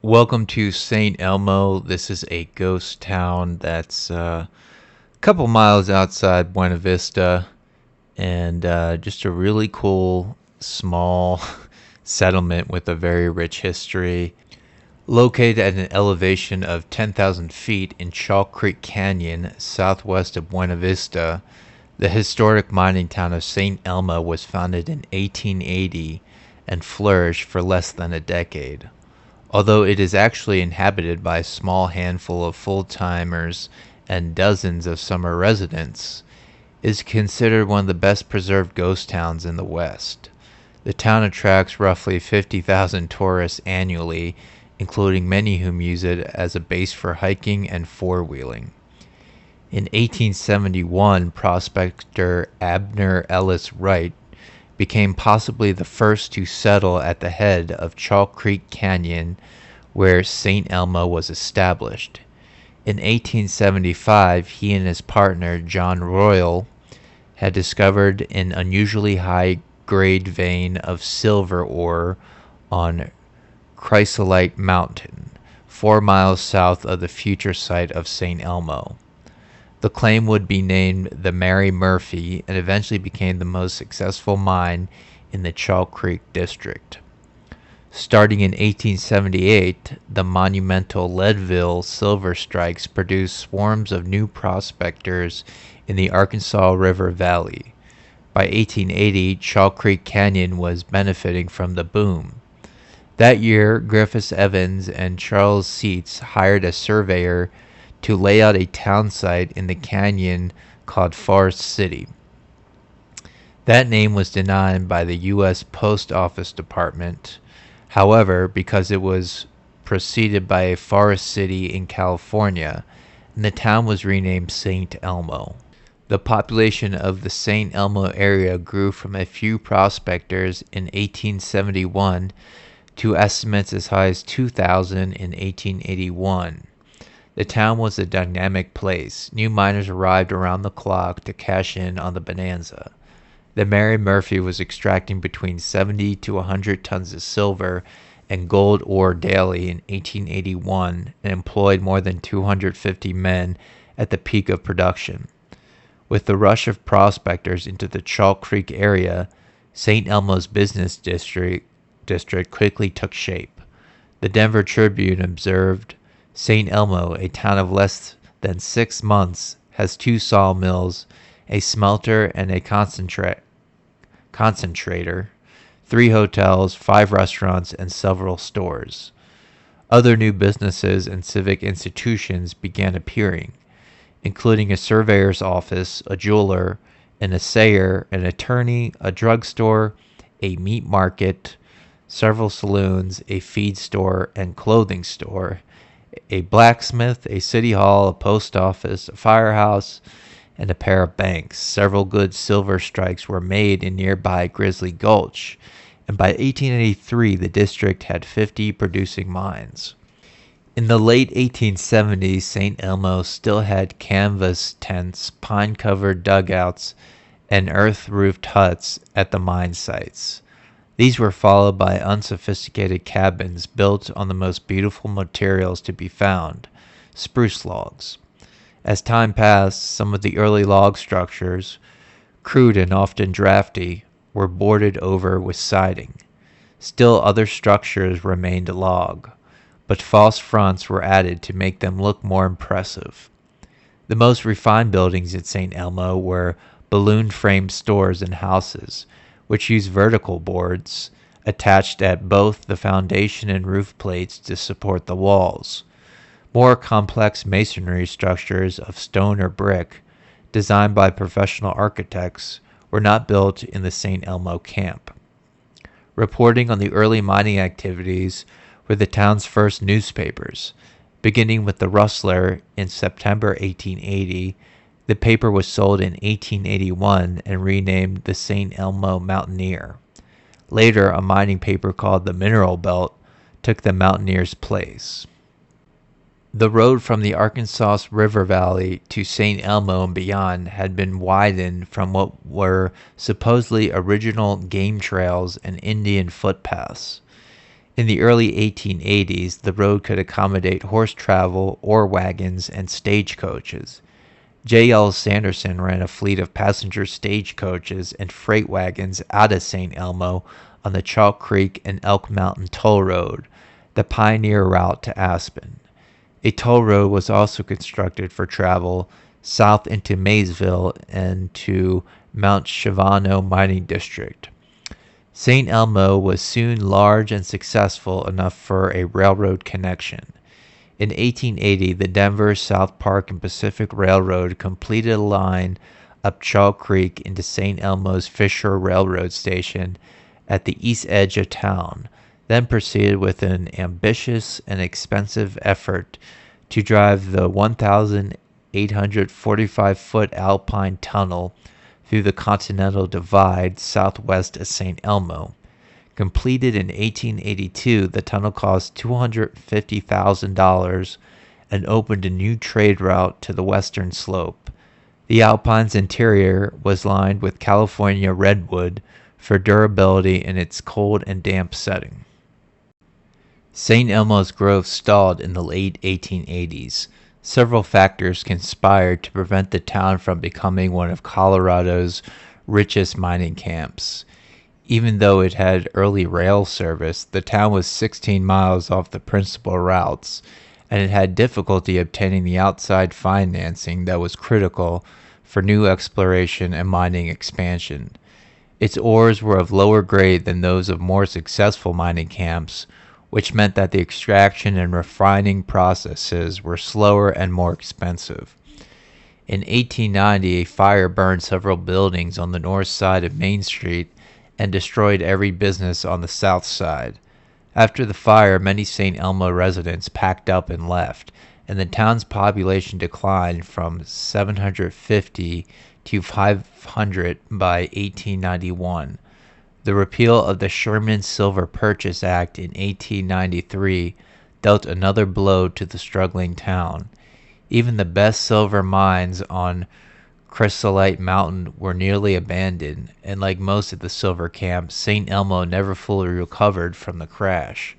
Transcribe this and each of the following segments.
Welcome to St. Elmo. This is a ghost town that's a couple miles outside Buena Vista and just a really cool small settlement with a very rich history. Located at an elevation of 10,000 feet in Chalk Creek Canyon, southwest of Buena Vista, the historic mining town of St. Elmo was founded in 1880 and flourished for less than a decade. Although it is actually inhabited by a small handful of full-timers and dozens of summer residents, it is considered one of the best preserved ghost towns in the West. The town attracts roughly 50,000 tourists annually, including many whom use it as a base for hiking and four-wheeling. In 1871, prospector Abner Ellis Wright became possibly the first to settle at the head of Chalk Creek Canyon, where St. Elmo was established. In 1875, he and his partner, John Royal, had discovered an unusually high-grade vein of silver ore on Chrysolite Mountain, 4 miles south of the future site of St. Elmo. The claim would be named the Mary Murphy and eventually became the most successful mine in the Chalk Creek district. Starting in 1878, the monumental Leadville silver strikes produced swarms of new prospectors in the Arkansas River Valley. By 1880, Chalk Creek Canyon was benefiting from the boom. That year, Griffiths Evans and Charles Seitz hired a surveyor to lay out a town site in the canyon called Forest City. That name was denied by the U.S. Post Office Department. However, because it was preceded by a forest city in California, and the town was renamed St. Elmo. The population of the St. Elmo area grew from a few prospectors in 1871 to estimates as high as 2,000 in 1881. The town was a dynamic place. New miners arrived around the clock to cash in on the bonanza. The Mary Murphy was extracting between 70 to 100 tons of silver and gold ore daily in 1881 and employed more than 250 men at the peak of production. With the rush of prospectors into the Chalk Creek area, St. Elmo's business district quickly took shape. The Denver Tribune observed, St. Elmo, a town of less than 6 months, has 2 sawmills, a smelter and a concentrator, 3 hotels, 5 restaurants, and several stores. Other new businesses and civic institutions began appearing, including a surveyor's office, a jeweler, an assayer, an attorney, a drugstore, a meat market, several saloons, a feed store and clothing store, a blacksmith, a city hall, a post office, a firehouse, and a pair of banks. Several good silver strikes were made in nearby Grizzly Gulch, and by 1883 the district had 50 producing mines. In the late 1870s, St. Elmo still had canvas tents, pine-covered dugouts, and earth-roofed huts at the mine sites. These were followed by unsophisticated cabins built on the most beautiful materials to be found, spruce logs. As time passed, some of the early log structures, crude and often drafty, were boarded over with siding. Still other structures remained log, but false fronts were added to make them look more impressive. The most refined buildings at St. Elmo were balloon-framed stores and houses, which used vertical boards attached at both the foundation and roof plates to support the walls. More complex masonry structures of stone or brick, designed by professional architects, were not built in the St. Elmo camp. Reporting on the early mining activities were the town's first newspapers. Beginning with the Rustler in September 1880, the paper was sold in 1881 and renamed the St. Elmo Mountaineer. Later, a mining paper called the Mineral Belt took the Mountaineer's place. The road from the Arkansas River Valley to St. Elmo and beyond had been widened from what were supposedly original game trails and Indian footpaths. In the early 1880s, the road could accommodate horse travel, ore wagons, and stagecoaches. J. L. Sanderson ran a fleet of passenger stagecoaches and freight wagons out of St. Elmo on the Chalk Creek and Elk Mountain Toll Road, the pioneer route to Aspen. A toll road was also constructed for travel south into Maysville and to Mount Shavano Mining District. St. Elmo was soon large and successful enough for a railroad connection. In 1880, the Denver, South Park, and Pacific Railroad completed a line up Chalk Creek into St. Elmo's Fisher Railroad Station at the east edge of town, then proceeded with an ambitious and expensive effort to drive the 1,845-foot Alpine Tunnel through the Continental Divide southwest of St. Elmo. Completed in 1882, the tunnel cost $250,000 and opened a new trade route to the western slope. The Alpine's interior was lined with California redwood for durability in its cold and damp setting. St. Elmo's growth stalled in the late 1880s. Several factors conspired to prevent the town from becoming one of Colorado's richest mining camps. Even though it had early rail service, the town was 16 miles off the principal routes, and it had difficulty obtaining the outside financing that was critical for new exploration and mining expansion. Its ores were of lower grade than those of more successful mining camps, which meant that the extraction and refining processes were slower and more expensive. In 1890, a fire burned several buildings on the north side of Main Street and destroyed every business on the south side. After the fire, many St. Elmo residents packed up and left, and the town's population declined from 750 to 500 by 1891. The repeal of the Sherman Silver Purchase Act in 1893 dealt another blow to the struggling town. Even the best silver mines on Chrysolite Mountain were nearly abandoned, and like most of the silver camps, St. Elmo never fully recovered from the crash.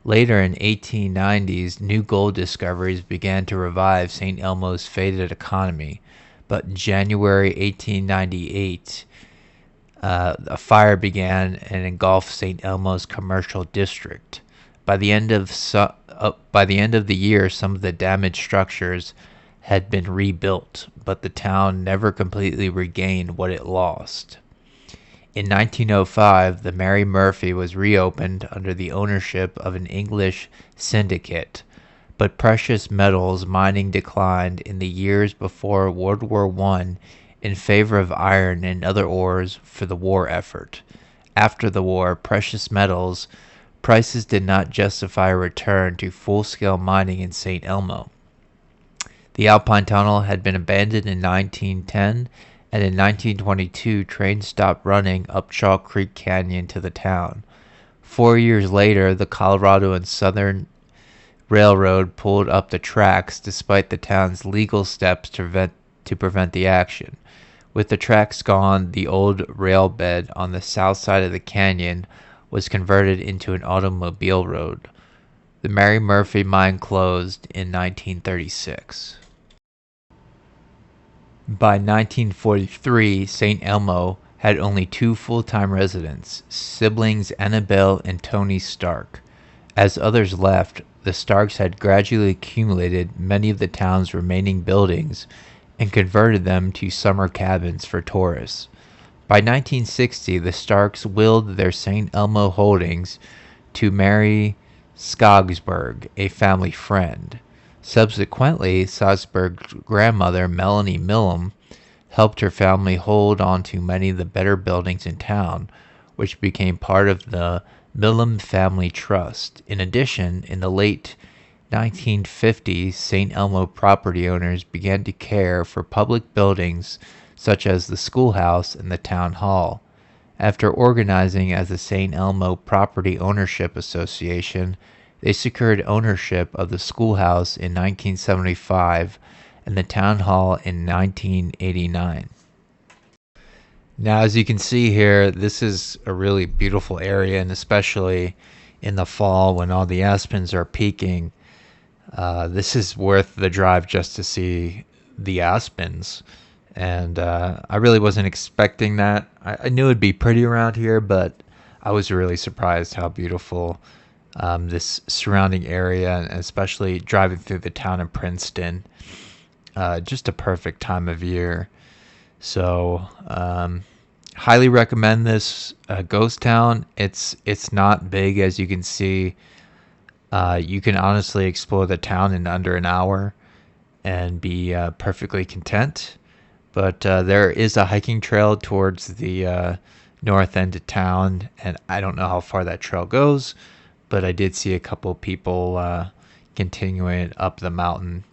Later in 1890s, new gold discoveries began to revive St. Elmo's faded economy, but in January 1898, a fire began and engulfed St. Elmo's commercial district. By the end of the year, some of the damaged structures had been rebuilt, but the town never completely regained what it lost. In 1905, the Mary Murphy was reopened under the ownership of an English syndicate, but precious metals mining declined in the years before World War I in favor of iron and other ores for the war effort. After the war, precious metals prices did not justify a return to full-scale mining in St. Elmo. The Alpine Tunnel had been abandoned in 1910, and in 1922 trains stopped running up Chalk Creek Canyon to the town. 4 years later, the Colorado and Southern Railroad pulled up the tracks despite the town's legal steps to prevent the action. With the tracks gone, the old rail bed on the south side of the canyon was converted into an automobile road. The Mary Murphy mine closed in 1936. By 1943, St. Elmo had only 2 full-time residents, siblings Annabelle and Tony Stark. As others left, the Starks had gradually accumulated many of the town's remaining buildings and converted them to summer cabins for tourists. By 1960, the Starks willed their St. Elmo holdings to Mary Skogsberg, a family friend. Subsequently, Skogsberg's grandmother, Melanie Millam, helped her family hold on to many of the better buildings in town, which became part of the Millam Family Trust. In addition, in the late 1950s, St. Elmo property owners began to care for public buildings such as the schoolhouse and the town hall. After organizing as the St. Elmo Property Ownership Association, they secured ownership of the schoolhouse in 1975 and the town hall in 1989. Now, as you can see here, this is a really beautiful area, and especially in the fall when all the aspens are peaking. This is worth the drive just to see the aspens. And I really wasn't expecting that. I knew it'd be pretty around here, but I was really surprised how beautiful this surrounding area, and especially driving through the town of Princeton. Just a perfect time of year. So, highly recommend this ghost town. It's not big, as you can see. You can honestly explore the town in under an hour and be perfectly content. But there is a hiking trail towards the north end of town, and I don't know how far that trail goes, but I did see a couple people continuing up the mountain.